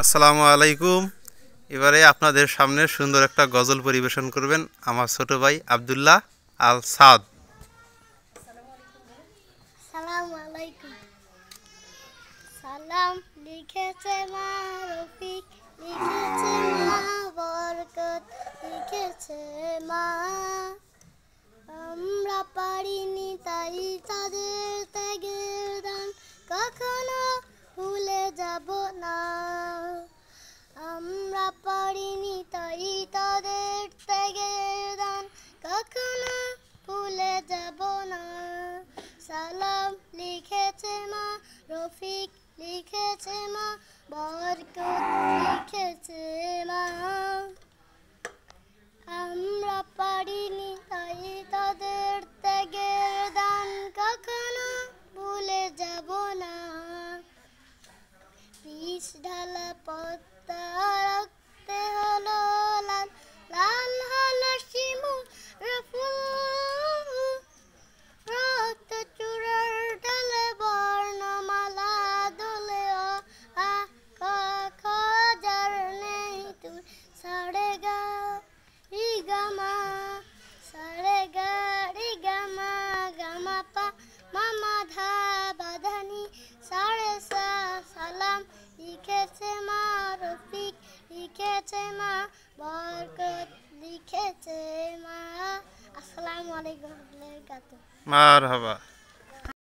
আসসালামু আলাইকুম। এবারে আপনাদের সামনে সুন্দর একটা গজল পরিবেশন করবেন আমার ছোট ভাই আব্দুল্লাহ আল সাদ। সালাম আলাইকুম। সালাম লিখেছে মা রফিক, লিখেছে মা বরকত, লিখেছে মা। আমরা পারিনি তাই তাদের ত্যাগের দান কখনো ভুলে যাব না। আমরা পারিনি তাই তাদের ত্যাগের দান কখনো ভুলে যাব না। সালাম লিখেছে মা রফিক, লিখেছে মা বরকত, লিখেছে মা। আমরা পারিনি তাই তাদের ত্যাগের দান কখনো ভুলে যাব না। বিষ ঢালা পদ্মা রক্তে হলো লাল, লাল হলো শিমুল ফুল। রক্ত চূড়ার ঢালে বর্ণমালা দোলে ও আ ক খ যার নেই তুই সাড়ে গা রি গা মা, সাড়ে গা রি গা মা, গা মা পা মা মা ধা বা ধা নি সাড়ে সা। সালাম লিখেছে মা রফিক, লিখেছে মা বরকত, লিখেছে মা। আসসালামু আলাইকুম ওয়া রাহমাতুল্লাহি ওয়া বারাকাতুহু। মারহাবা।